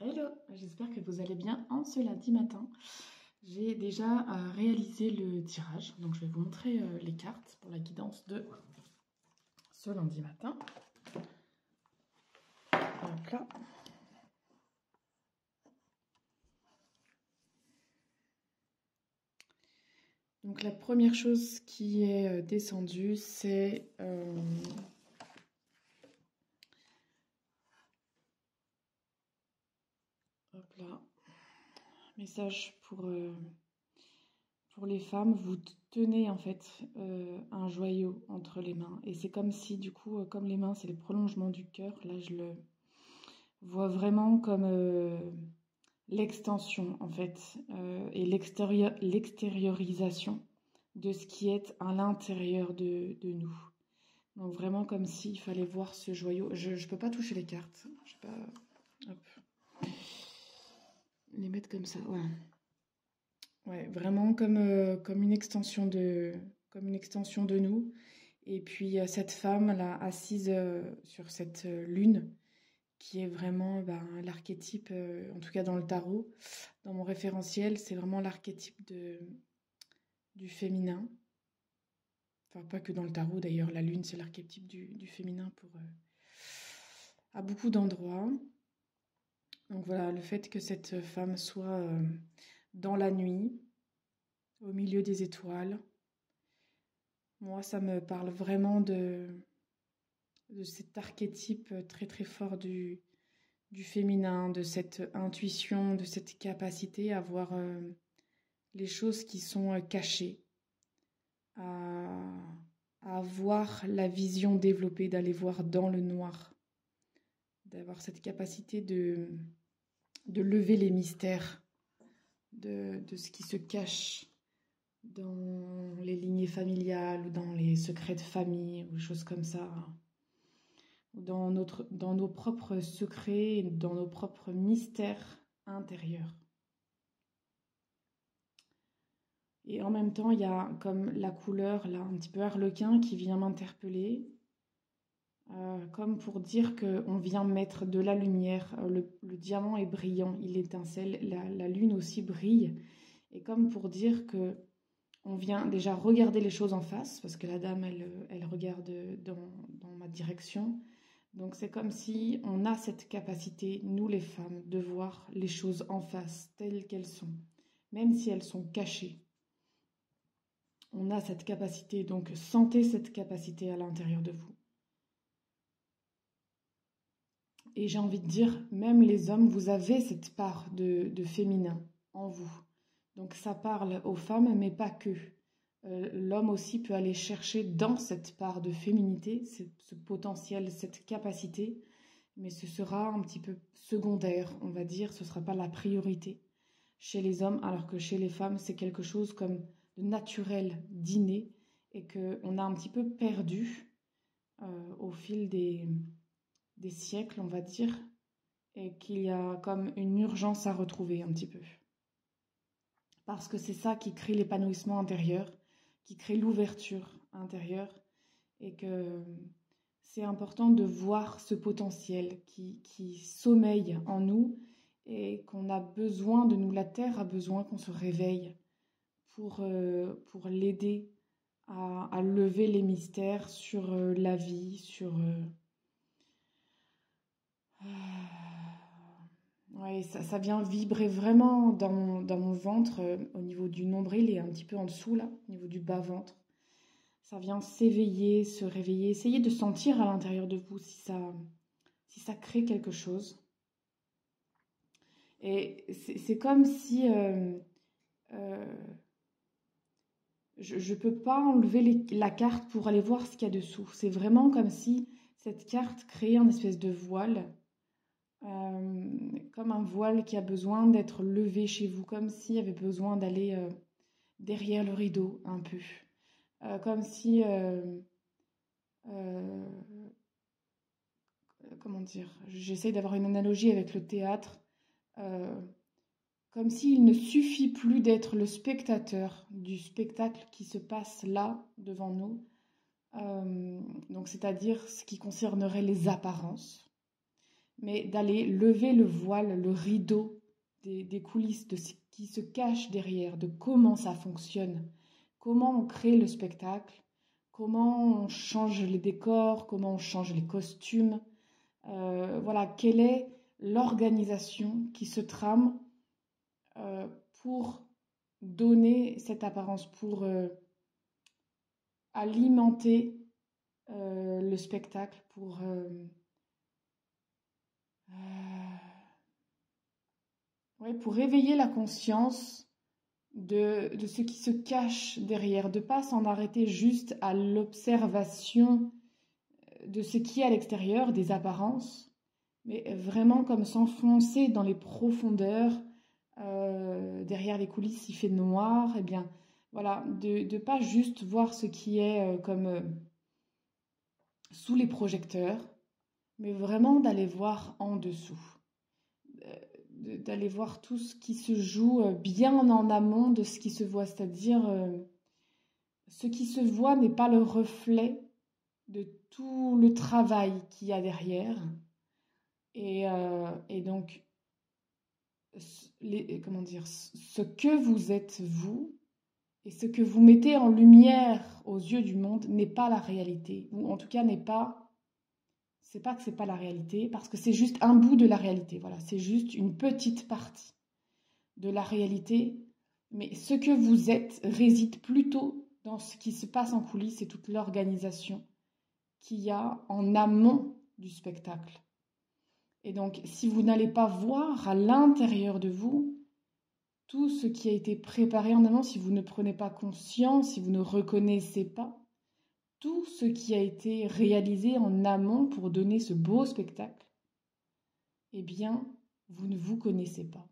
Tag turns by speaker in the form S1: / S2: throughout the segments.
S1: Hello, j'espère que vous allez bien en ce lundi matin. J'ai déjà réalisé le tirage, donc je vais vous montrer les cartes pour la guidance de ce lundi matin. Hop là. Donc la première chose qui est descendue, c'est hop là, message pour les femmes. Vous tenez en fait un joyau entre les mains et c'est comme si du coup, comme les mains c'est le prolongement du cœur, là je le vois vraiment comme l'extension en fait et l'extériorisation de ce qui est à l'intérieur de nous. Donc vraiment comme s'il fallait voir ce joyau. Je peux pas toucher les cartes. Je sais pas. Hop. Les mettre comme ça. Voilà. Ouais, vraiment comme une extension de nous. Et puis cette femme là assise sur cette lune qui est vraiment l'archétype, en tout cas dans le tarot, dans mon référentiel, c'est vraiment l'archétype du féminin. Enfin, pas que dans le tarot d'ailleurs, la lune c'est l'archétype du féminin à beaucoup d'endroits. Donc voilà, le fait que cette femme soit dans la nuit, au milieu des étoiles, moi ça me parle vraiment de cet archétype très très fort du féminin, de cette intuition, de cette capacité à voir les choses qui sont cachées, à avoir la vision développée, d'aller voir dans le noir, d'avoir cette capacité de lever les mystères de ce qui se cache dans les lignées familiales ou dans les secrets de famille ou des choses comme ça. Dans nos propres secrets, dans nos propres mystères intérieurs. Et en même temps, il y a comme la couleur, là, un petit peu harlequin qui vient m'interpeller, comme pour dire qu'on vient mettre de la lumière. Le diamant est brillant, il étincelle, la lune aussi brille. Et comme pour dire que on vient déjà regarder les choses en face, parce que la dame, elle regarde dans ma direction. Donc c'est comme si on a cette capacité, nous les femmes, de voir les choses en face, telles qu'elles sont, même si elles sont cachées. On a cette capacité, donc sentez cette capacité à l'intérieur de vous. Et j'ai envie de dire, même les hommes, vous avez cette part de féminin en vous. Donc ça parle aux femmes, mais pas que. L'homme aussi peut aller chercher dans cette part de féminité, ce potentiel, cette capacité, mais ce sera un petit peu secondaire, on va dire, ce ne sera pas la priorité chez les hommes, alors que chez les femmes, c'est quelque chose comme de naturel, d'inné, et qu'on a un petit peu perdu au fil des siècles, on va dire, et qu'il y a comme une urgence à retrouver un petit peu. Parce que c'est ça qui crée l'épanouissement intérieur, qui crée l'ouverture intérieure, et que c'est important de voir ce potentiel qui sommeille en nous et qu'on a besoin de nous, la Terre a besoin qu'on se réveille pour l'aider à lever les mystères sur la vie, sur... Ouais, ça vient vibrer vraiment dans mon ventre, au niveau du nombril et un petit peu en dessous, là, au niveau du bas-ventre. Ça vient s'éveiller, se réveiller, essayer de sentir à l'intérieur de vous si ça crée quelque chose. Et c'est comme si je ne peux pas enlever la carte pour aller voir ce qu'il y a dessous. C'est vraiment comme si cette carte créait un espèce de voile, comme un voile qui a besoin d'être levé chez vous, comme s'il y avait besoin d'aller derrière le rideau un peu. Comme si... comment dire, j'essaie d'avoir une analogie avec le théâtre, comme s'il ne suffit plus d'être le spectateur du spectacle qui se passe là, devant nous, donc c'est-à-dire ce qui concernerait les apparences, mais d'aller lever le voile, le rideau des coulisses, de ce qui se cache derrière, de comment ça fonctionne, comment on crée le spectacle, comment on change les décors, comment on change les costumes. Voilà, quelle est l'organisation qui se trame pour donner cette apparence, pour alimenter le spectacle, ouais, pour réveiller la conscience de ce qui se cache derrière, de ne pas s'en arrêter juste à l'observation de ce qui est à l'extérieur, des apparences, mais vraiment comme s'enfoncer dans les profondeurs, derrière les coulisses, il fait noir, et bien voilà, de ne pas juste voir ce qui est comme sous les projecteurs, mais vraiment d'aller voir en dessous, d'aller voir tout ce qui se joue bien en amont de ce qui se voit, c'est-à-dire ce qui se voit n'est pas le reflet de tout le travail qu'il y a derrière, et donc comment dire, ce que vous êtes vous et ce que vous mettez en lumière aux yeux du monde n'est pas la réalité, ou en tout cas c'est pas que c'est pas la réalité, parce que c'est juste un bout de la réalité, voilà, c'est juste une petite partie de la réalité, mais ce que vous êtes réside plutôt dans ce qui se passe en coulisses et toute l'organisation qu'il y a en amont du spectacle. Et donc, si vous n'allez pas voir à l'intérieur de vous tout ce qui a été préparé en amont, si vous ne prenez pas conscience, si vous ne reconnaissez pas tout ce qui a été réalisé en amont pour donner ce beau spectacle, eh bien, vous ne vous connaissez pas.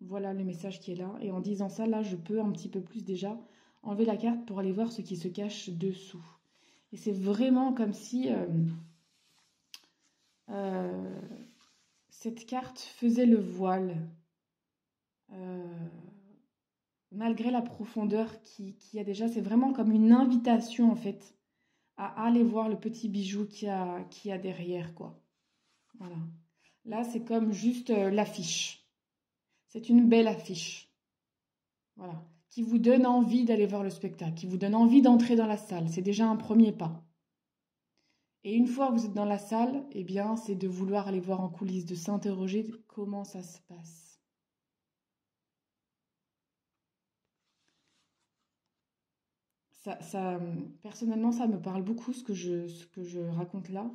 S1: Voilà le message qui est là. Et en disant ça, là, je peux un petit peu plus déjà enlever la carte pour aller voir ce qui se cache dessous. Et c'est vraiment comme si cette carte faisait le voile, malgré la profondeur qu'il y a déjà. C'est vraiment comme une invitation en fait à aller voir le petit bijou qu'il y a derrière, quoi. Voilà. Là, c'est comme juste l'affiche. C'est une belle affiche. Voilà. Qui vous donne envie d'aller voir le spectacle, qui vous donne envie d'entrer dans la salle. C'est déjà un premier pas. Et une fois que vous êtes dans la salle, eh bien, c'est de vouloir aller voir en coulisses, de s'interroger de comment ça se passe. Personnellement, ça me parle beaucoup ce que je raconte là,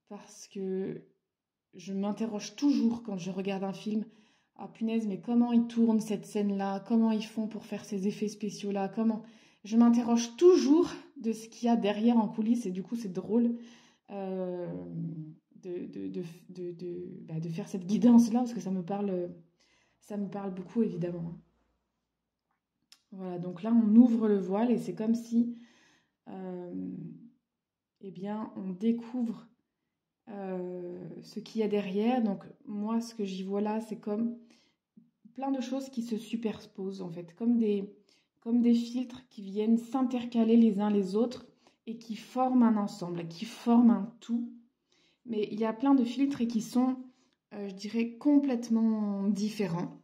S1: parce que je m'interroge toujours quand je regarde un film. Ah punaise, mais comment ils tournent cette scène-là? Comment ils font pour faire ces effets spéciaux-là? Comment... Je m'interroge toujours de ce qu'il y a derrière en coulisses, et du coup, c'est drôle de faire cette guidance-là, parce que ça me parle beaucoup, évidemment. Voilà, donc là, on ouvre le voile, et c'est comme si, eh bien, on découvre ce qu'il y a derrière. Donc moi, ce que j'y vois là, c'est comme plein de choses qui se superposent, en fait, comme des filtres qui viennent s'intercaler les uns les autres et qui forment un ensemble, qui forment un tout. Mais il y a plein de filtres qui sont, je dirais, complètement différents.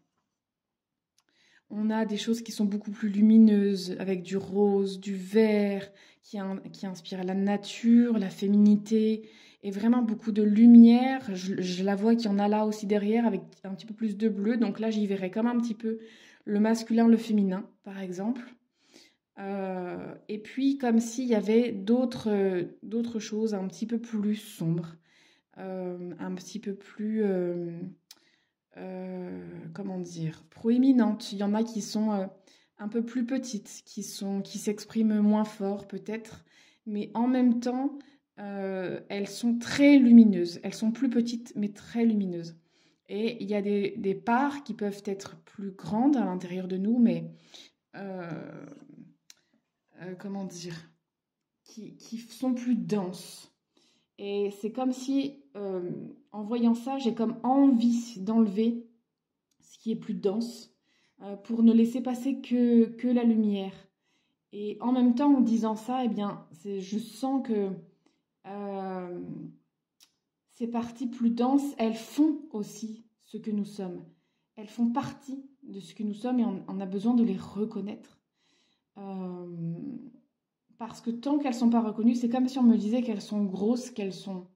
S1: On a des choses qui sont beaucoup plus lumineuses, avec du rose, du vert, qui inspire la nature, la féminité, et vraiment beaucoup de lumière. Je la vois qu'il y en a là aussi derrière, avec un petit peu plus de bleu. Donc là, j'y verrais comme un petit peu le masculin, le féminin, par exemple. Et puis, comme s'il y avait d'autres choses un petit peu plus sombres, un petit peu plus... comment dire, proéminentes. Il y en a qui sont un peu plus petites, qui s'expriment moins fort peut-être, mais en même temps, elles sont très lumineuses. Elles sont plus petites, mais très lumineuses. Et il y a des parts qui peuvent être plus grandes à l'intérieur de nous, mais comment dire, qui sont plus denses. Et c'est comme si, en voyant ça, j'ai comme envie d'enlever ce qui est plus dense pour ne laisser passer que la lumière. Et en même temps, en disant ça, eh bien, je sens que ces parties plus denses, elles font aussi ce que nous sommes. Elles font partie de ce que nous sommes et on a besoin de les reconnaître. Parce que tant qu'elles ne sont pas reconnues, c'est comme si on me disait qu'elles sont grosses, qu'elles sont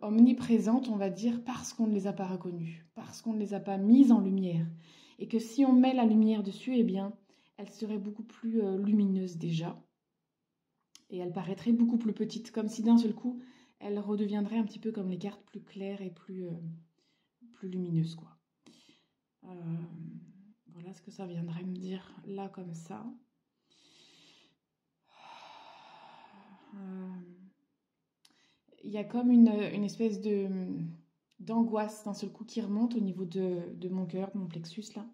S1: omniprésentes, on va dire, parce qu'on ne les a pas reconnues, parce qu'on ne les a pas mises en lumière. Et que si on met la lumière dessus, eh bien, elles seraient beaucoup plus lumineuses déjà. Et elles paraîtraient beaucoup plus petites, comme si d'un seul coup, elles redeviendraient un petit peu comme les cartes, plus claires et plus lumineuses, quoi. Voilà ce que ça viendrait me dire là, comme ça. Il y a comme une espèce d'angoisse d'un seul coup qui remonte au niveau de mon cœur, de mon plexus là.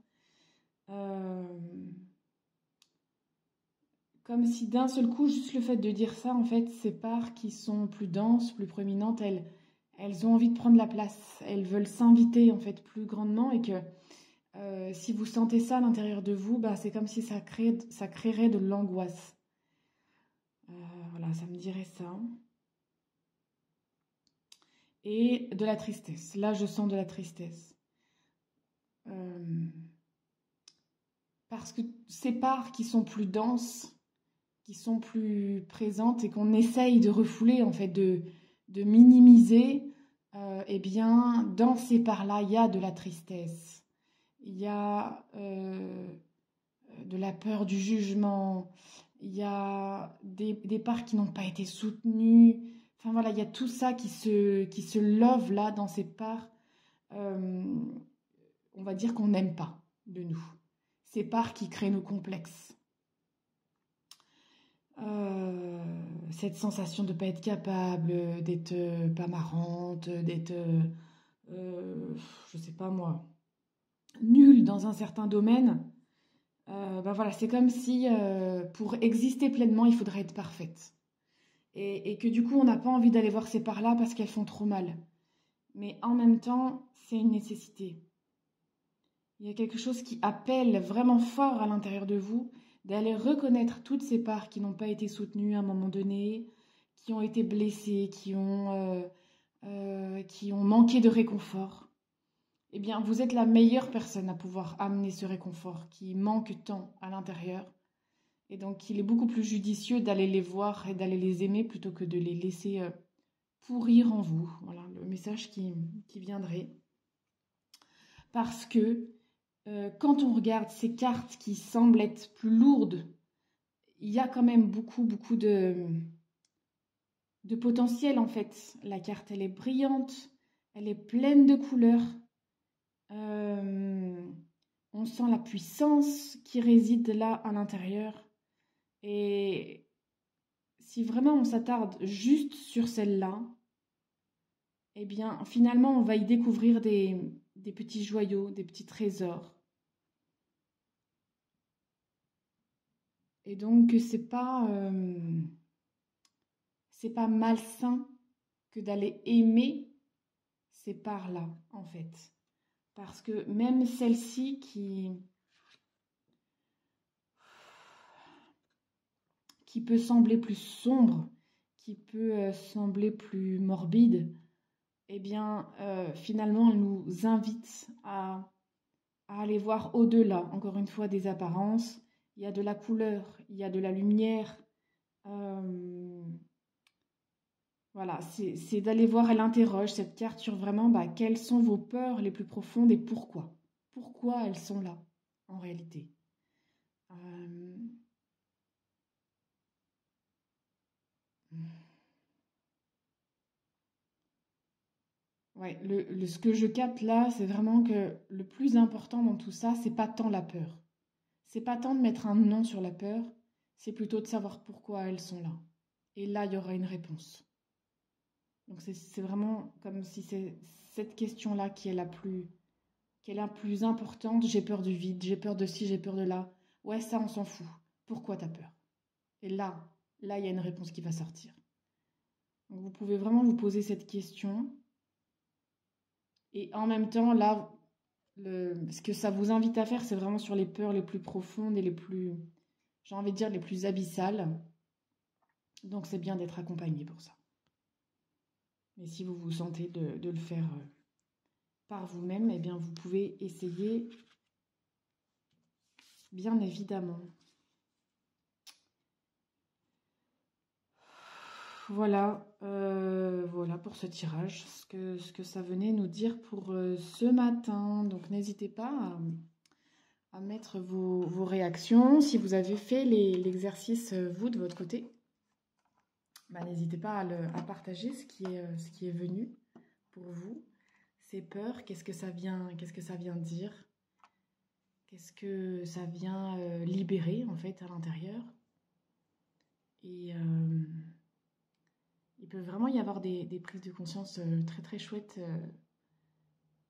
S1: Comme si d'un seul coup, juste le fait de dire ça, en fait, ces parts qui sont plus denses, plus proéminentes, elles ont envie de prendre la place. Elles veulent s'inviter en fait plus grandement et que si vous sentez ça à l'intérieur de vous, bah, c'est comme si ça créerait de l'angoisse. Voilà, ça me dirait ça. Et de la tristesse. Là, je sens de la tristesse. Parce que ces parts qui sont plus denses, qui sont plus présentes et qu'on essaye de refouler, en fait, de minimiser, eh bien, dans ces parts-là, il y a de la tristesse. Il y a de la peur du jugement. Il y a des parts qui n'ont pas été soutenues. Enfin voilà, il y a tout ça qui se love là dans ces parts, on va dire qu'on n'aime pas de nous. Ces parts qui créent nos complexes. Cette sensation de ne pas être capable, d'être pas marrante, d'être, je sais pas moi, nulle dans un certain domaine. Ben voilà, c'est comme si pour exister pleinement, il faudrait être parfaite. Et que du coup, on n'a pas envie d'aller voir ces parts-là parce qu'elles font trop mal. Mais en même temps, c'est une nécessité. Il y a quelque chose qui appelle vraiment fort à l'intérieur de vous d'aller reconnaître toutes ces parts qui n'ont pas été soutenues à un moment donné, qui ont été blessées, qui ont manqué de réconfort. Eh bien, vous êtes la meilleure personne à pouvoir amener ce réconfort qui manque tant à l'intérieur. Et donc, il est beaucoup plus judicieux d'aller les voir et d'aller les aimer plutôt que de les laisser pourrir en vous. Voilà le message qui viendrait. Parce que quand on regarde ces cartes qui semblent être plus lourdes, il y a quand même beaucoup de potentiel en fait. La carte, elle est brillante, elle est pleine de couleurs. On sent la puissance qui réside là à l'intérieur. Et si vraiment on s'attarde juste sur celle-là, eh bien finalement on va y découvrir des petits joyaux, des petits trésors. Et donc c'est pas malsain que d'aller aimer ces parts-là en fait. Parce que même celle-ci qui peut sembler plus sombre, qui peut sembler plus morbide, eh bien, finalement, elle nous invite à aller voir au-delà, encore une fois, des apparences. Il y a de la couleur, il y a de la lumière. Voilà, c'est d'aller voir, elle interroge cette carte sur vraiment quelles sont vos peurs les plus profondes et pourquoi. Pourquoi elles sont là, en réalité. Ouais, ce que je capte là, c'est vraiment que le plus important dans tout ça, c'est pas tant la peur. C'est pas tant de mettre un nom sur la peur, c'est plutôt de savoir pourquoi elles sont là. Et là, il y aura une réponse. Donc c'est vraiment comme si c'est cette question-là qui est la plus importante. J'ai peur du vide, j'ai peur de ci, j'ai peur de là. Ouais, ça, on s'en fout. Pourquoi t'as peur? Et là, il y a une réponse qui va sortir. Donc vous pouvez vraiment vous poser cette question. Et en même temps, là, ce que ça vous invite à faire, c'est vraiment sur les peurs les plus profondes et les plus, j'ai envie de dire, les plus abyssales. Donc c'est bien d'être accompagné pour ça. Mais si vous vous sentez de le faire par vous-même, eh bien vous pouvez essayer, bien évidemment. Voilà, voilà pour ce tirage, ce que ça venait nous dire pour ce matin. Donc n'hésitez pas à mettre vos réactions. Si vous avez fait l'exercice, vous, de votre côté, bah, n'hésitez pas à partager ce qui est venu pour vous. Ces peurs, qu'est-ce que ça vient dire? Qu'est-ce que ça vient libérer, en fait, à l'intérieur? Et il peut vraiment y avoir des prises de conscience très très chouettes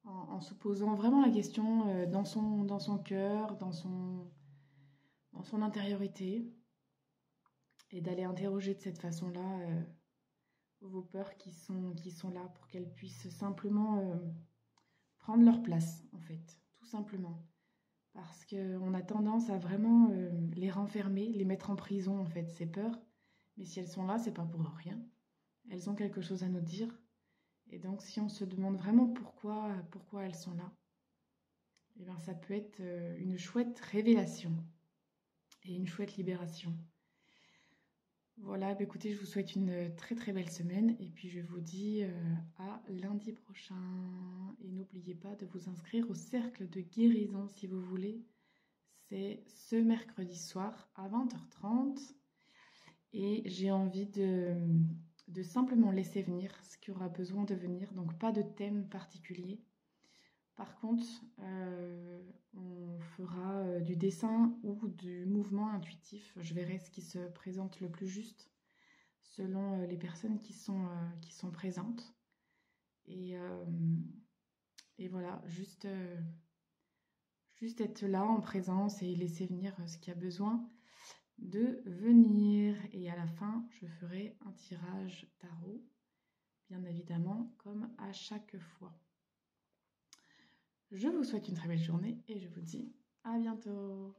S1: en se posant vraiment la question dans son cœur, dans son intériorité, et d'aller interroger de cette façon-là vos peurs qui sont là pour qu'elles puissent simplement prendre leur place, en fait, tout simplement. Parce qu'on a tendance à vraiment les renfermer, les mettre en prison, en fait, ces peurs. Mais si elles sont là, c'est pas pour rien. Elles ont quelque chose à nous dire. Et donc, si on se demande vraiment pourquoi elles sont là, eh bien, ça peut être une chouette révélation et une chouette libération. Voilà, bah écoutez, je vous souhaite une très très belle semaine et puis je vous dis à lundi prochain. Et n'oubliez pas de vous inscrire au cercle de guérison si vous voulez. C'est ce mercredi soir à 20h30 et j'ai envie de simplement laisser venir ce qui aura besoin de venir, donc pas de thème particulier. Par contre, on fera du dessin ou du mouvement intuitif. Je verrai ce qui se présente le plus juste selon les personnes qui sont présentes. Et voilà, juste être là en présence et laisser venir ce qui a besoin de venir. Et à la fin, je ferai un tirage tarot, bien évidemment, comme à chaque fois. Je vous souhaite une très belle journée et je vous dis à bientôt.